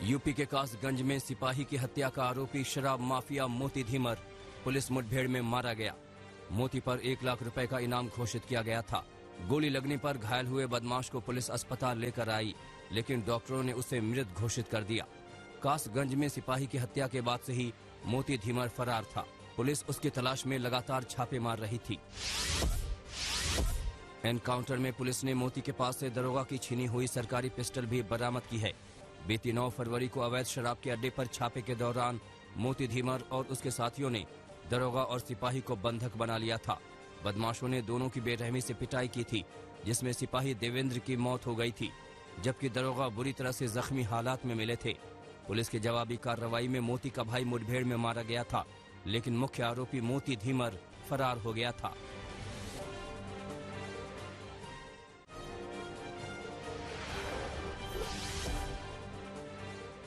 UP के कासगंज में सिपाही की हत्या का आरोपी शराब माफिया मोती धीमर पुलिस मुठभेड़ में मारा गया। मोती पर 1 लाख रुपए का इनाम घोषित किया गया था। गोली लगने पर घायल हुए बदमाश को पुलिस अस्पताल लेकर आई, लेकिन डॉक्टरों ने उसे मृत घोषित कर दिया। कासगंज में सिपाही की हत्या के बाद से ही मोती धीमर फरार था। पुलिस उसकी तलाश में लगातार छापे मार रही थी। एनकाउंटर में पुलिस ने मोती के पास से दरोगा की छीनी हुई सरकारी पिस्टल भी बरामद की है। बीती 9 फरवरी को अवैध शराब के अड्डे पर छापे के दौरान मोती धीमर और उसके साथियों ने दरोगा और सिपाही को बंधक बना लिया था। बदमाशों ने दोनों की बेरहमी से पिटाई की थी, जिसमें सिपाही देवेंद्र की मौत हो गई थी, जबकि दरोगा बुरी तरह से जख्मी हालात में मिले थे। पुलिस की जवाबी कार्रवाई में मोती का भाई मुठभेड़ में मारा गया था, लेकिन मुख्य आरोपी मोती धीमर फरार हो गया था।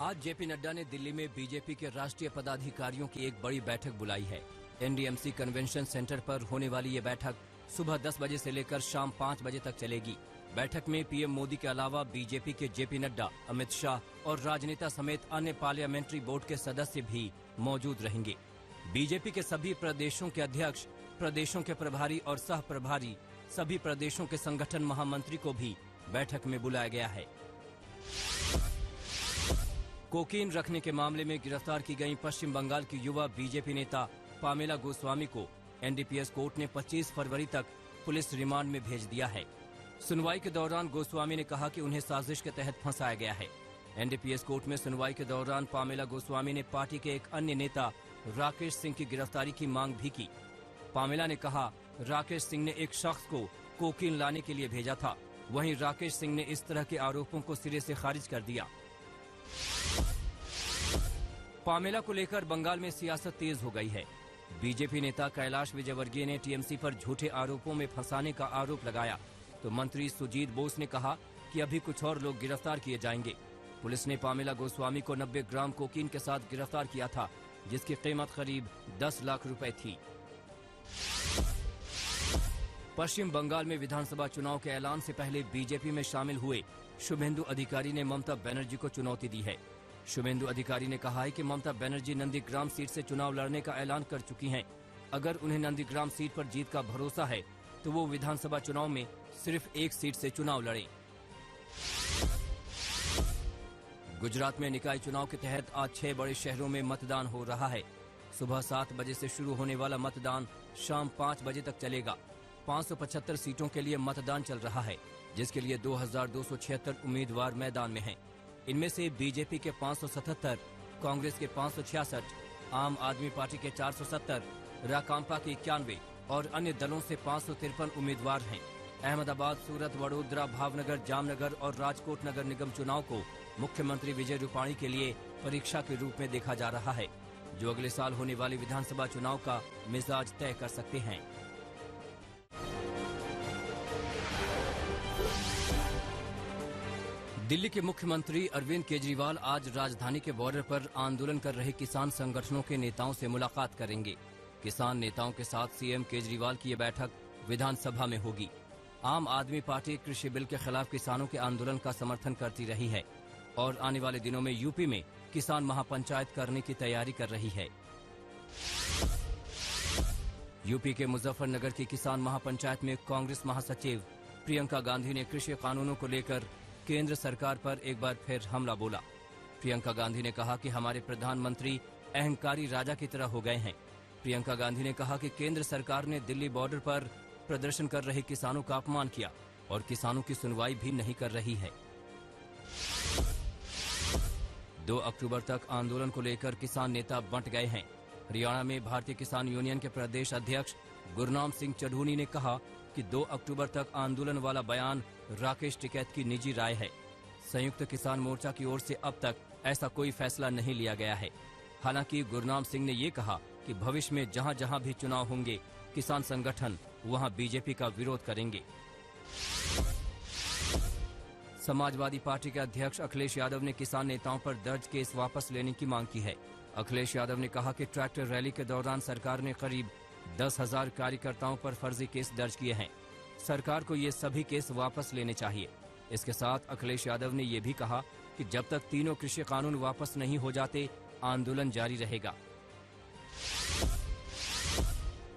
आज जेपी नड्डा ने दिल्ली में बीजेपी के राष्ट्रीय पदाधिकारियों की एक बड़ी बैठक बुलाई है। एनडीएमसी कन्वेंशन सेंटर पर होने वाली ये बैठक सुबह 10 बजे से लेकर शाम 5 बजे तक चलेगी। बैठक में पीएम मोदी के अलावा बीजेपी के जेपी नड्डा, अमित शाह और राजनेता समेत अन्य पार्लियामेंट्री बोर्ड के सदस्य भी मौजूद रहेंगे। बीजेपी के सभी प्रदेशों के अध्यक्ष, प्रदेशों के प्रभारी और सह प्रभारी, सभी प्रदेशों के संगठन महामंत्री को भी बैठक में बुलाया गया है। कोकीन रखने के मामले में गिरफ्तार की गई पश्चिम बंगाल की युवा बीजेपी नेता पामेला गोस्वामी को एनडीपीएस कोर्ट ने 25 फरवरी तक पुलिस रिमांड में भेज दिया है। सुनवाई के दौरान गोस्वामी ने कहा कि उन्हें साजिश के तहत फंसाया गया है। एनडीपीएस कोर्ट में सुनवाई के दौरान पामेला गोस्वामी ने पार्टी के एक अन्य नेता राकेश सिंह की गिरफ्तारी की मांग भी की। पामेला ने कहा, राकेश सिंह ने एक शख्स को कोकीन लाने के लिए भेजा था। वहीं राकेश सिंह ने इस तरह के आरोपों को सिरे से खारिज कर दिया। पामेला को लेकर बंगाल में सियासत तेज हो गई है। बीजेपी नेता कैलाश विजयवर्गीय ने टीएमसी पर झूठे आरोपों में फंसाने का आरोप लगाया, तो मंत्री सुजीत बोस ने कहा कि अभी कुछ और लोग गिरफ्तार किए जाएंगे। पुलिस ने पामेला गोस्वामी को 90 ग्राम कोकीन के साथ गिरफ्तार किया था, जिसकी कीमत करीब 10 लाख रुपए थी। पश्चिम बंगाल में विधानसभा चुनाव के ऐलान से पहले बीजेपी में शामिल हुए शुभेंदु अधिकारी ने ममता बनर्जी को चुनौती दी है। शुभेंदु अधिकारी ने कहा है कि ममता बनर्जी नंदीग्राम सीट से चुनाव लड़ने का ऐलान कर चुकी हैं। अगर उन्हें नंदीग्राम सीट पर जीत का भरोसा है तो वो विधानसभा चुनाव में सिर्फ एक सीट से चुनाव लड़ें। गुजरात में निकाय चुनाव के तहत आज 6 बड़े शहरों में मतदान हो रहा है। सुबह 7 बजे से शुरू होने वाला मतदान शाम 5 बजे तक चलेगा। 575 सीटों के लिए मतदान चल रहा है, जिसके लिए 2276 उम्मीदवार मैदान में हैं। इनमें से बीजेपी के 577, कांग्रेस के 566, आम आदमी पार्टी के 470, राकांपा के 91 और अन्य दलों से 553 उम्मीदवार हैं। अहमदाबाद, सूरत, वडोदरा, भावनगर, जामनगर और राजकोट नगर निगम चुनाव को मुख्यमंत्री विजय रूपाणी के लिए परीक्षा के रूप में देखा जा रहा है, जो अगले साल होने वाले विधानसभा चुनाव का मिजाज तय कर सकते हैं। दिल्ली के मुख्यमंत्री अरविंद केजरीवाल आज राजधानी के बॉर्डर पर आंदोलन कर रहे किसान संगठनों के नेताओं से मुलाकात करेंगे। किसान नेताओं के साथ सीएम केजरीवाल की ये बैठक विधानसभा में होगी। आम आदमी पार्टी कृषि बिल के खिलाफ किसानों के आंदोलन का समर्थन करती रही है और आने वाले दिनों में यूपी में किसान महापंचायत करने की तैयारी कर रही है। यूपी के मुजफ्फरनगर की किसान महापंचायत में कांग्रेस महासचिव प्रियंका गांधी ने कृषि कानूनों को लेकर केंद्र सरकार पर एक बार फिर हमला बोला। प्रियंका गांधी ने कहा कि हमारे प्रधानमंत्री अहंकारी राजा की तरह हो गए हैं। प्रियंका गांधी ने कहा कि केंद्र सरकार ने दिल्ली बॉर्डर पर प्रदर्शन कर रहे किसानों का अपमान किया और किसानों की सुनवाई भी नहीं कर रही है। 2 अक्टूबर तक आंदोलन को लेकर किसान नेता बंट गए हैं। हरियाणा में भारतीय किसान यूनियन के प्रदेश अध्यक्ष गुरनाम सिंह चढ़ूनी ने कहा कि 2 अक्टूबर तक आंदोलन वाला बयान राकेश टिकैत की निजी राय है। संयुक्त किसान मोर्चा की ओर से अब तक ऐसा कोई फैसला नहीं लिया गया है। हालांकि गुरनाम सिंह ने ये कहा कि भविष्य में जहां जहां भी चुनाव होंगे, किसान संगठन वहां बीजेपी का विरोध करेंगे। समाजवादी पार्टी के अध्यक्ष अखिलेश यादव ने किसान नेताओं पर दर्ज केस वापस लेने की मांग की है। अखिलेश यादव ने कहा कि ट्रैक्टर रैली के दौरान सरकार ने करीब 10,000 कार्यकर्ताओं पर फर्जी केस दर्ज किए हैं। सरकार को ये सभी केस वापस लेने चाहिए। इसके साथ अखिलेश यादव ने ये भी कहा कि जब तक तीनों कृषि कानून वापस नहीं हो जाते आंदोलन जारी रहेगा।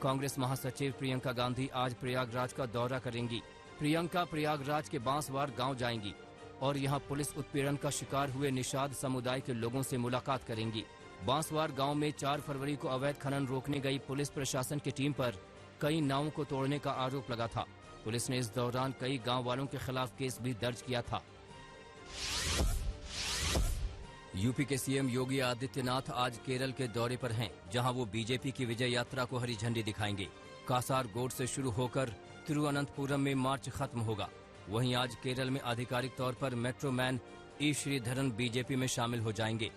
कांग्रेस महासचिव प्रियंका गांधी आज प्रयागराज का दौरा करेंगी। प्रियंका प्रयागराज के बांसवार गांव जाएंगी और यहां पुलिस उत्पीड़न का शिकार हुए निषाद समुदाय के लोगों से मुलाकात करेंगी। बांसवार गांव में 4 फरवरी को अवैध खनन रोकने गई पुलिस प्रशासन की टीम पर कई नावों को तोड़ने का आरोप लगा था। पुलिस ने इस दौरान कई गांव वालों के खिलाफ केस भी दर्ज किया था। यूपी के सीएम योगी आदित्यनाथ आज केरल के दौरे पर हैं, जहां वो बीजेपी की विजय यात्रा को हरी झंडी दिखाएंगे। कासारगोड से शुरू होकर तिरुवनंतपुरम में मार्च खत्म होगा। वहीं आज केरल में आधिकारिक तौर पर मेट्रो मैन ई श्रीधरन बीजेपी में शामिल हो जाएंगे।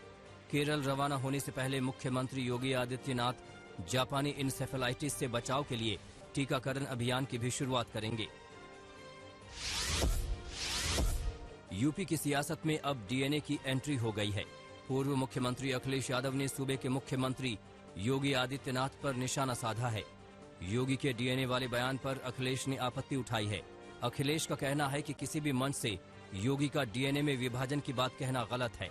केरल रवाना होने से पहले मुख्यमंत्री योगी आदित्यनाथ जापानी इंसेफेलाइटिस से बचाव के लिए टीकाकरण अभियान की भी शुरुआत करेंगे। यूपी की सियासत में अब डीएनए की एंट्री हो गई है। पूर्व मुख्यमंत्री अखिलेश यादव ने सूबे के मुख्यमंत्री योगी आदित्यनाथ पर निशाना साधा है। योगी के डीएनए वाले बयान पर अखिलेश ने आपत्ति उठाई है। अखिलेश का कहना है कि किसी भी मंच से योगी का डीएनए में विभाजन की बात कहना गलत है।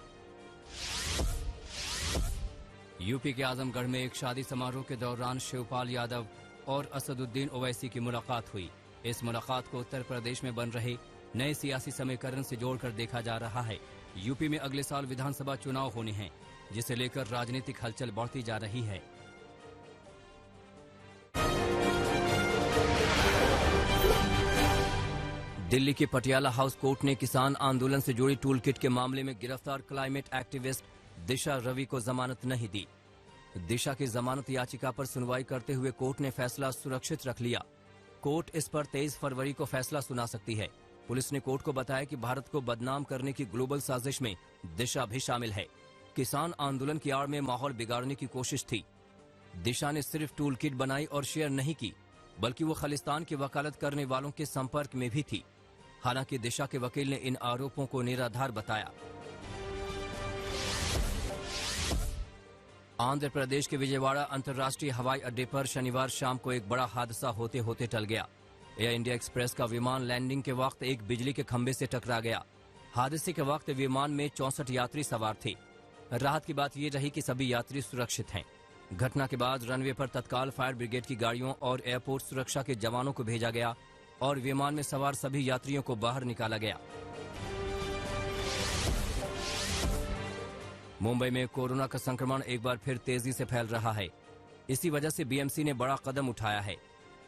यूपी के आजमगढ़ में एक शादी समारोह के दौरान शिवपाल यादव और असदुद्दीन ओवैसी की मुलाकात हुई। इस मुलाकात को उत्तर प्रदेश में बन रहे नए सियासी समीकरण से जोड़कर देखा जा रहा है। यूपी में अगले साल विधानसभा चुनाव होने हैं, जिसे लेकर राजनीतिक हलचल बढ़ती जा रही है। दिल्ली के पटियाला हाउस कोर्ट ने किसान आंदोलन से जुड़ी टूल किट के मामले में गिरफ्तार क्लाइमेट एक्टिविस्ट दिशा रवि को जमानत नहीं दी। दिशा की जमानत याचिका पर सुनवाई करते हुए कोर्ट ने फैसला सुरक्षित रख लिया। कोर्ट इस पर 23 फरवरी को फैसला सुना सकती है। पुलिस ने कोर्ट को बताया कि भारत को बदनाम करने की ग्लोबल साजिश में दिशा भी शामिल है। किसान आंदोलन की आड़ में माहौल बिगाड़ने की कोशिश थी। दिशा ने सिर्फ टूल किट बनाई और शेयर नहीं की, बल्कि वो खालिस्तान की वकालत करने वालों के संपर्क में भी थी। हालांकि दिशा के वकील ने इन आरोपों को निराधार बताया। आंध्र प्रदेश के विजयवाड़ा अंतर्राष्ट्रीय हवाई अड्डे पर शनिवार शाम को एक बड़ा हादसा होते होते टल गया। एयर इंडिया एक्सप्रेस का विमान लैंडिंग के वक्त एक बिजली के खंभे से टकरा गया। हादसे के वक्त विमान में 64 यात्री सवार थे। राहत की बात यह रही कि सभी यात्री सुरक्षित हैं। घटना के बाद रनवे पर तत्काल फायर ब्रिगेड की गाड़ियों और एयरपोर्ट सुरक्षा के जवानों को भेजा गया और विमान में सवार सभी यात्रियों को बाहर निकाला गया। मुंबई में कोरोना का संक्रमण एक बार फिर तेजी से फैल रहा है। इसी वजह से बीएमसी ने बड़ा कदम उठाया है।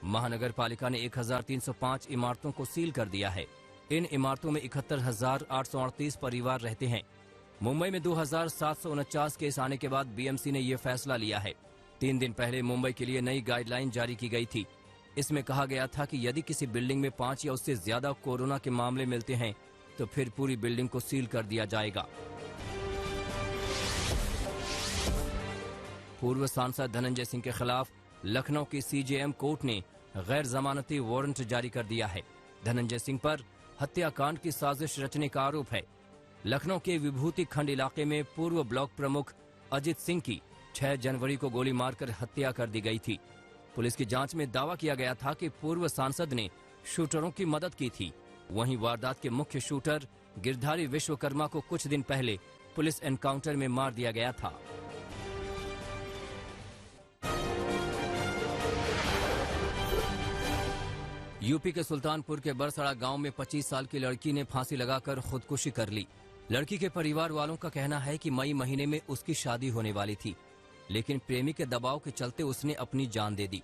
महानगर पालिका ने 1305 इमारतों को सील कर दिया है। इन इमारतों में 71,838 परिवार रहते हैं। मुंबई में 2,749 केस आने के बाद बीएमसी ने यह फैसला लिया है। 3 दिन पहले मुंबई के लिए नई गाइडलाइन जारी की गई थी। इसमें कहा गया था कि यदि किसी बिल्डिंग में 5 या उससे ज्यादा कोरोना के मामले मिलते हैं तो फिर पूरी बिल्डिंग को सील कर दिया जाएगा। पूर्व सांसद धनंजय सिंह के खिलाफ लखनऊ की सीजेएम कोर्ट ने गैर जमानती वारंट जारी कर दिया है। धनंजय सिंह पर हत्याकांड की साजिश रचने का आरोप है। लखनऊ के विभूति खंड इलाके में पूर्व ब्लॉक प्रमुख अजित सिंह की 6 जनवरी को गोली मारकर हत्या कर दी गई थी। पुलिस की जांच में दावा किया गया था कि पूर्व सांसद ने शूटरों की मदद की थी। वहीं वारदात के मुख्य शूटर गिरधारी विश्वकर्मा को कुछ दिन पहले पुलिस एनकाउंटर में मार दिया गया था। यूपी के सुल्तानपुर के बरसड़ा गांव में 25 साल की लड़की ने फांसी लगाकर खुदकुशी कर ली। लड़की के परिवार वालों का कहना है कि मई महीने में उसकी शादी होने वाली थी, लेकिन प्रेमी के दबाव के चलते उसने अपनी जान दे दी।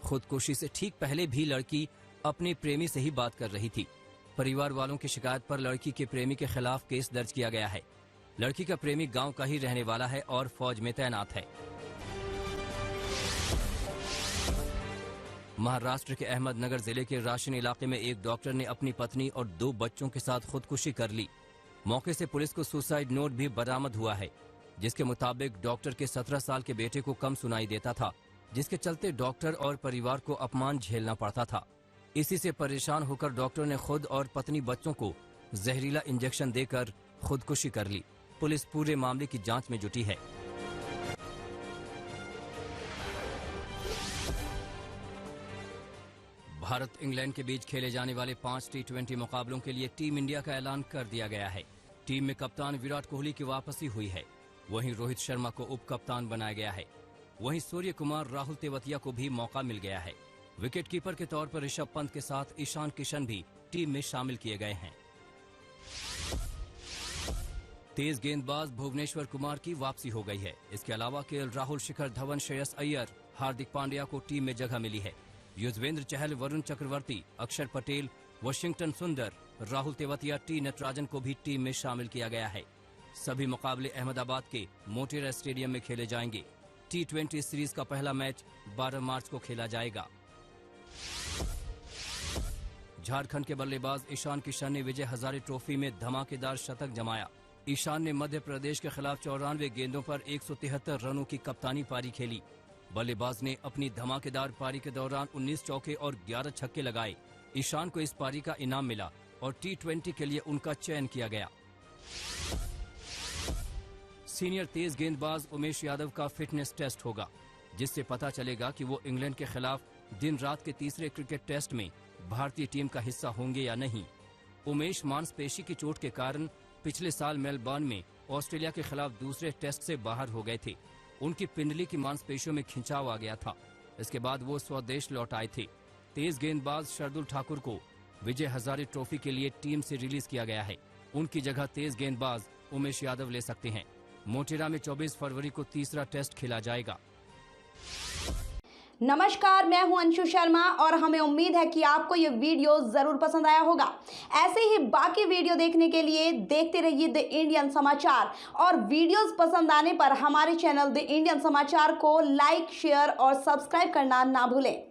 खुदकुशी से ठीक पहले भी लड़की अपने प्रेमी से ही बात कर रही थी। परिवार वालों की शिकायत पर लड़की के प्रेमी के खिलाफ केस दर्ज किया गया है। लड़की का प्रेमी गांव का ही रहने वाला है और फौज में तैनात है। महाराष्ट्र के अहमदनगर जिले के राशन इलाके में एक डॉक्टर ने अपनी पत्नी और 2 बच्चों के साथ खुदकुशी कर ली। मौके से पुलिस को सुसाइड नोट भी बरामद हुआ है, जिसके मुताबिक डॉक्टर के 17 साल के बेटे को कम सुनाई देता था, जिसके चलते डॉक्टर और परिवार को अपमान झेलना पड़ता था। इसी से परेशान होकर डॉक्टर ने खुद और पत्नी बच्चों को जहरीला इंजेक्शन देकर खुदकुशी कर ली। पुलिस पूरे मामले की जांच में जुटी है। भारत इंग्लैंड के बीच खेले जाने वाले 5 T20 मुकाबलों के लिए टीम इंडिया का ऐलान कर दिया गया है। टीम में कप्तान विराट कोहली की वापसी हुई है। वहीं रोहित शर्मा को उप कप्तान बनाया गया है। वहीं सूर्य कुमार, राहुल तेवतिया को भी मौका मिल गया है। विकेटकीपर के तौर पर ऋषभ पंत के साथ ईशान किशन भी टीम में शामिल किए गए हैं। तेज गेंदबाज भुवनेश्वर कुमार की वापसी हो गई है। इसके अलावा केएल राहुल, शिखर धवन, श्रेयस अय्यर, हार्दिक पांड्या को टीम में जगह मिली है। युजवेंद्र चहल, वरुण चक्रवर्ती, अक्षर पटेल, वाशिंगटन सुंदर, राहुल तेवतिया, टी नटराजन को भी टीम में शामिल किया गया है। सभी मुकाबले अहमदाबाद के मोटेरा स्टेडियम में खेले जाएंगे। T20 सीरीज का पहला मैच 12 मार्च को खेला जाएगा। झारखंड के बल्लेबाज ईशान किशन ने विजय हजारे ट्रॉफी में धमाकेदार शतक जमाया। ईशान ने मध्य प्रदेश के खिलाफ 94 गेंदों पर 173 रनों की कप्तानी पारी खेली। बल्लेबाज ने अपनी धमाकेदार पारी के दौरान 19 चौके और 11 छक्के लगाए। ईशान को इस पारी का इनाम मिला और T20 के लिए उनका चयन किया गया। सीनियर तेज गेंदबाज उमेश यादव का फिटनेस टेस्ट होगा, जिससे पता चलेगा कि वो इंग्लैंड के खिलाफ दिन रात के तीसरे क्रिकेट टेस्ट में भारतीय टीम का हिस्सा होंगे या नहीं। उमेश मांसपेशी की चोट के कारण पिछले साल मेलबर्न में ऑस्ट्रेलिया के खिलाफ दूसरे टेस्ट से बाहर हो गए थे। उनकी पिंडली की मांसपेशियों में खिंचाव आ गया था। इसके बाद वो स्वदेश लौट आए थे। तेज गेंदबाज शार्दुल ठाकुर को विजय हजारे ट्रॉफी के लिए टीम से रिलीज किया गया है। उनकी जगह तेज गेंदबाज उमेश यादव ले सकते हैं। मोटेरा में 24 फरवरी को तीसरा टेस्ट खेला जाएगा। नमस्कार, मैं हूं अंशु शर्मा और हमें उम्मीद है कि आपको ये वीडियो जरूर पसंद आया होगा। ऐसे ही बाकी वीडियो देखने के लिए देखते रहिए द इंडियन समाचार और वीडियोस पसंद आने पर हमारे चैनल द इंडियन समाचार को लाइक, शेयर और सब्सक्राइब करना ना भूलें।